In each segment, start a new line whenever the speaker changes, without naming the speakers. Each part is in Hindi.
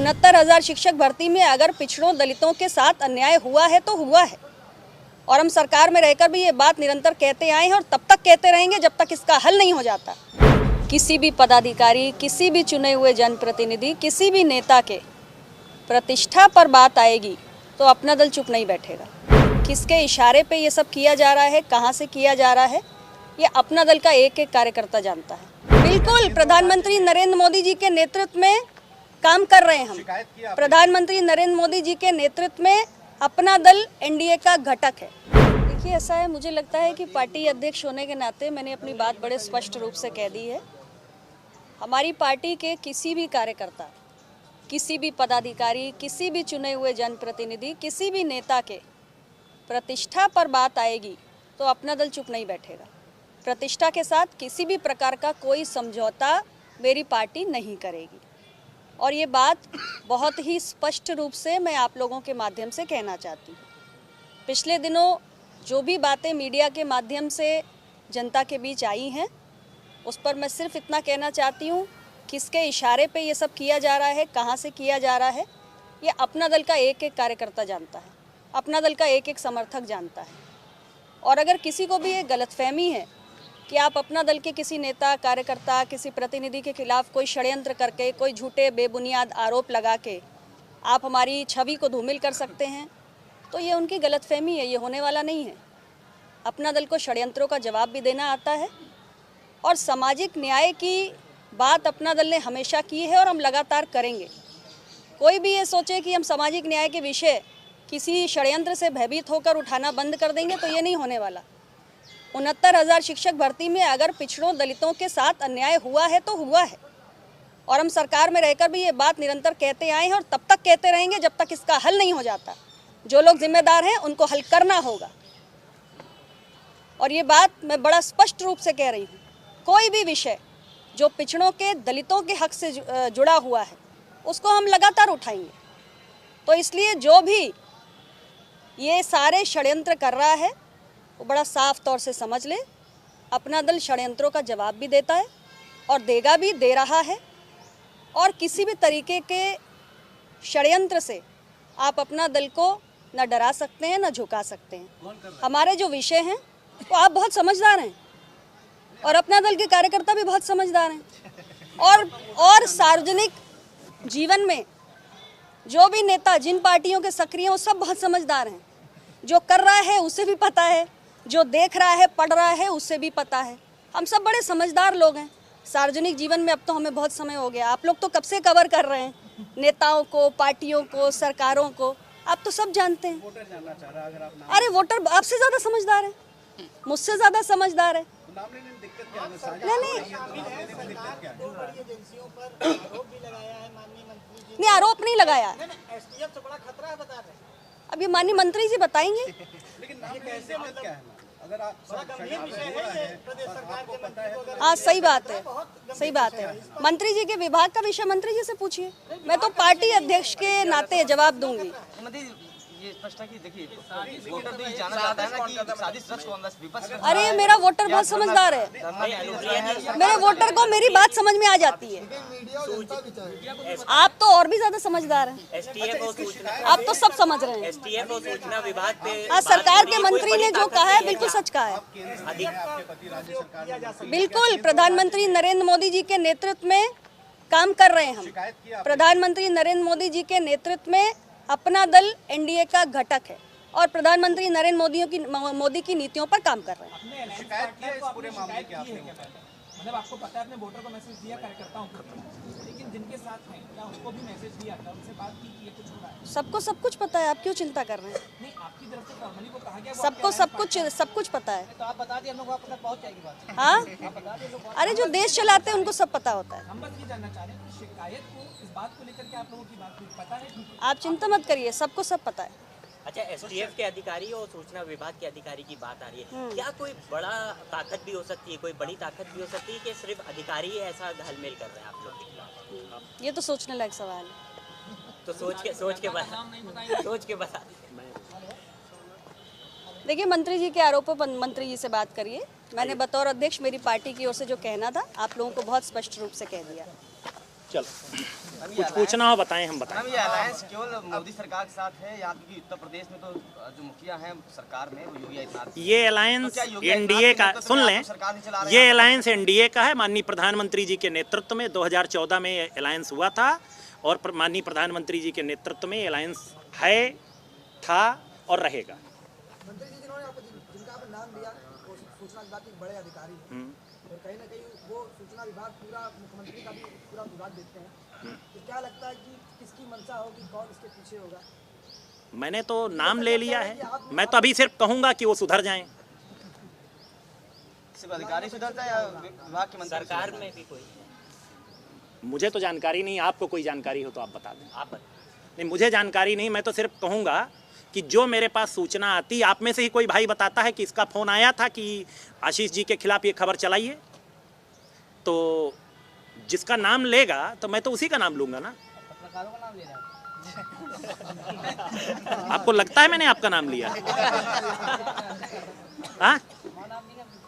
69,000 शिक्षक भर्ती में अगर पिछड़ों दलितों के साथ अन्याय हुआ है तो हुआ है, और हम सरकार में रहकर भी ये बात निरंतर कहते आए हैं और तब तक कहते रहेंगे जब तक इसका हल नहीं हो जाता। किसी भी पदाधिकारी, किसी भी चुने हुए जनप्रतिनिधि, किसी भी नेता के प्रतिष्ठा पर बात आएगी तो अपना दल चुप नहीं बैठेगा। किसके इशारे पे ये सब किया जा रहा है, कहाँ से किया जा रहा है, ये अपना दल का एक एक कार्यकर्ता जानता है। बिल्कुल प्रधानमंत्री नरेंद्र मोदी जी के नेतृत्व में काम कर रहे हैं हम। प्रधानमंत्री नरेंद्र मोदी जी के नेतृत्व में अपना दल एनडीए का घटक है। देखिए, ऐसा है, मुझे लगता है कि पार्टी अध्यक्ष होने के नाते मैंने अपनी बात बड़े स्पष्ट रूप से कह दी है। हमारी पार्टी के किसी भी कार्यकर्ता, किसी भी पदाधिकारी, किसी भी चुने हुए जनप्रतिनिधि, किसी भी नेता के प्रतिष्ठा पर बात आएगी तो अपना दल चुप नहीं बैठेगा। प्रतिष्ठा के साथ किसी भी प्रकार का कोई समझौता मेरी पार्टी नहीं करेगी, और ये बात बहुत ही स्पष्ट रूप से मैं आप लोगों के माध्यम से कहना चाहती हूँ। पिछले दिनों जो भी बातें मीडिया के माध्यम से जनता के बीच आई हैं, उस पर मैं सिर्फ इतना कहना चाहती हूँ, किसके इशारे पे ये सब किया जा रहा है, कहाँ से किया जा रहा है, ये अपना दल का एक एक कार्यकर्ता जानता है, अपना दल का एक एक समर्थक जानता है। और अगर किसी को भी ये गलतफहमी है कि आप अपना दल के किसी नेता, कार्यकर्ता, किसी प्रतिनिधि के खिलाफ कोई षड्यंत्र करके, कोई झूठे बेबुनियाद आरोप लगा के आप हमारी छवि को धूमिल कर सकते हैं, तो ये उनकी गलतफहमी है, ये होने वाला नहीं है। अपना दल को षड्यंत्रों का जवाब भी देना आता है, और सामाजिक न्याय की बात अपना दल ने हमेशा की है और हम लगातार करेंगे। कोई भी ये सोचे कि हम सामाजिक न्याय के विषय किसी षड्यंत्र से भयभीत होकर उठाना बंद कर देंगे, तो ये नहीं होने वाला। 69,000 शिक्षक भर्ती में अगर पिछड़ों दलितों के साथ अन्याय हुआ है तो हुआ है, और हम सरकार में रहकर भी ये बात निरंतर कहते आए हैं और तब तक कहते रहेंगे जब तक इसका हल नहीं हो जाता। जो लोग जिम्मेदार हैं उनको हल करना होगा, और ये बात मैं बड़ा स्पष्ट रूप से कह रही हूँ। कोई भी विषय जो पिछड़ों के, दलितों के हक से जुड़ा हुआ है, उसको हम लगातार उठाएंगे। तो इसलिए जो भी ये सारे षड्यंत्र कर रहा है वो बड़ा साफ तौर से समझ ले, अपना दल षड्यंत्रों का जवाब भी देता है और देगा भी, दे रहा है। और किसी भी तरीके के षड्यंत्र से आप अपना दल को न डरा सकते हैं, न झुका सकते हैं। हमारे जो विषय हैं वो आप बहुत समझदार हैं, और अपना दल के कार्यकर्ता भी बहुत समझदार हैं। और सार्वजनिक जीवन में जो भी नेता, जिन पार्टियों के सक्रिय हैं, वो सब बहुत समझदार हैं। जो कर रहा है उसे भी पता है, जो देख रहा है, पढ़ रहा है, उससे भी पता है। हम सब बड़े समझदार लोग हैं। सार्वजनिक जीवन में अब तो हमें बहुत समय हो गया। आप लोग तो कब से कवर कर रहे हैं नेताओं को, पार्टियों को, सरकारों को, आप तो सब जानते हैं। वोटर जानना चाह रहा है, अगर आप अरे वोटर आपसे ज़्यादा समझदार है, मुझसे ज़्यादा समझदार है। नहीं, आरोप नहीं लगाया। अब ये माननीय मंत्री जी बताएंगे। हाँ, सही बात है, सही बात है। मंत्री जी के विभाग का विषय मंत्री जी से पूछिए, मैं तो पार्टी अध्यक्ष के नाते जवाब दूंगी।
ये स्पष्ट है कि देखिए, वोटर तो ये जानना चाहता है ना कि साजिश रच कौन है, विपक्ष।
अरे मेरा वोटर बहुत समझदार है, मेरे वोटर को मेरी बात समझ में आ जाती है। आप तो और भी ज्यादा समझदार हैं, आप तो सब समझ रहे हैं।
एसटीएफ और सूचना विभाग पे
आज सरकार के मंत्री ने जो कहा है बिल्कुल सच कहा है। बिल्कुल प्रधानमंत्री नरेंद्र मोदी जी के नेतृत्व में काम कर रहे हैं हम। प्रधानमंत्री नरेंद्र मोदी जी के नेतृत्व में अपना दल एनडीए का घटक है, और प्रधानमंत्री नरेंद्र मोदी की नीतियों पर काम कर रहे हैं।
शिकायत किया इस पूरे मामले की आपने? मतलब आपको पता है, अपने वोटर को मैसेज दिया, कार्यकर्ताओं को, लेकिन जिनके साथ हैं क्या उनको भी मैसेज दिया था, उनसे बात की कि ये कुछ हो रहा है?
सबको सब कुछ पता है, आप क्यों चिंता कर रहे हैं?
नहीं, आपकी तरफ से फॉर्मली वो कहा गया,
सबको सब कुछ पता है।
तो आप बता दिए, हम लोग आप तक पहुंच जाएगी बात।
हाँ, अरे जो देश चलाते हैं उनको सब पता होता है।
हम बस ये जानना चाह रहे हैं कि शिकायत को, इस बात को लेकर के आप लोगों की बात पता है?
आप चिंता मत करिए, सबको सब पता है।
अच्छा, एसटीएफ के अधिकारी और सूचना विभाग के अधिकारी की बात आ रही है, क्या कोई बड़ा ताकत भी हो सकती है, कोई बड़ी ताकत भी हो सकती है कि सिर्फ अधिकारी ही ऐसा घालमेल कर रहे हैं आप लोग के खिलाफ?
ये तो सोचने लायक सवाल है।
तो सोच के बता।
देखिए, मंत्री जी के आरोपों पर मंत्री जी से बात करिए। मैंने बतौर अध्यक्ष मेरी पार्टी की ओर से जो कहना था आप लोगों को बहुत स्पष्ट रूप से कह दिया।
चलो कुछ पूछना हो बताएं, हम बताएं।
मैम ये अलायंस केवल मोदी सरकार के साथ है या क्योंकि उत्तर प्रदेश में तो जो मुखिया हैं सरकार में वो योगी आदित्यनाथ।
ये अलायंस
क्या योगी
एनडीए का,
आदित्यनाथ के
सुन
नेतृत्व में
लें,
आप सरकार नहीं चला रहे
ये
हैं?
अलायंस एनडीए का है। माननीय प्रधानमंत्री जी के नेतृत्व में 2014 में अलायंस हुआ था और माननीय प्रधानमंत्री जी के नेतृत्व में अलायंस है, था और रहेगा।
मंत्री जी जिन्होंने जिनका आपने नाम लिया वो सूचना विभाग के बड़े अधिकारी हैं और कहीं ना कहीं वो सूचना विभाग पूरा मुख्यमंत्री का भी पूरा विभाग देखते हैं, तो क्या लगता है कि किसकी मंशा होगी, कौन इसके पीछे होगा?
मैंने तो नाम ले लिया है, मैं तो अभी सिर्फ कहूंगा कि वो सुधर जाएं।
सिर्फ अधिकारी सुधरता है या विभाग के मंत्री
सरकार
सुधरता है?
में भी कोई
मुझे तो जानकारी नहीं, आपको कोई जानकारी हो तो आप बता दें।
आप
नहीं, मुझे जानकारी नहीं, मैं तो सिर्फ कहूंगा कि जो मेरे पास सूचना आती, आप में से ही कोई भाई बताता है कि इसका फ़ोन आया था कि आशीष जी के खिलाफ ये खबर चलाइए, तो जिसका नाम लेगा तो मैं तो उसी का नाम लूंगा ना।
पत्रकारों का नाम ले रहा है।
आपको लगता है मैंने आपका नाम लिया? हाँ?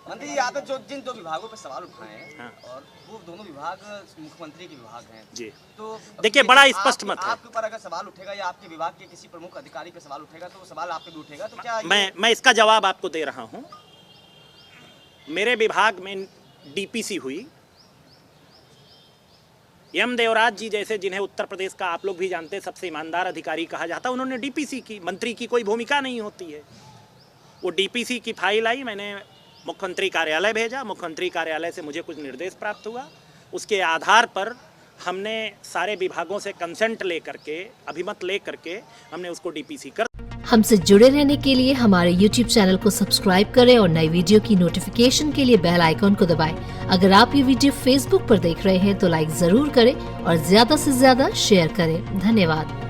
मंत्री जी आप जो जिन दो विभागों पर सवाल उठाए हैं
हाँ।
और वो दोनों विभाग मुख्यमंत्री के विभाग हैं
जी,
तो
देखिए बड़ा स्पष्ट मत है।
आपके ऊपर अगर सवाल उठेगा या आपके विभाग के किसी प्रमुख अधिकारी पे सवाल उठेगा तो वो सवाल आप पे भी उठेगा, तो क्या
मैं इसका जवाब आपको दे रहा हूं। मेरे विभाग में डीपीसी हुई, एम देवराज जी जैसे, जिन्हें उत्तर प्रदेश का आप लोग भी जानते हैं सबसे ईमानदार अधिकारी कहा जाता है, उन्होंने डीपीसी की, मंत्री की कोई भूमिका नहीं होती है। वो डीपीसी की फाइल आई, मैंने मुख्यमंत्री कार्यालय भेजा, मुख्यमंत्री कार्यालय से मुझे कुछ निर्देश प्राप्त हुआ, उसके आधार पर हमने सारे विभागों से कंसेंट लेकर के, अभिमत लेकर के हमने उसको डीपीसी कर।
हमसे जुड़े रहने के लिए हमारे YouTube चैनल को सब्सक्राइब करें और नई वीडियो की नोटिफिकेशन के लिए बेल आइकॉन को दबाएं। अगर आप ये वीडियो Facebook पर देख रहे हैं तो लाइक जरूर करें और ज्यादा से ज्यादा शेयर करें। धन्यवाद।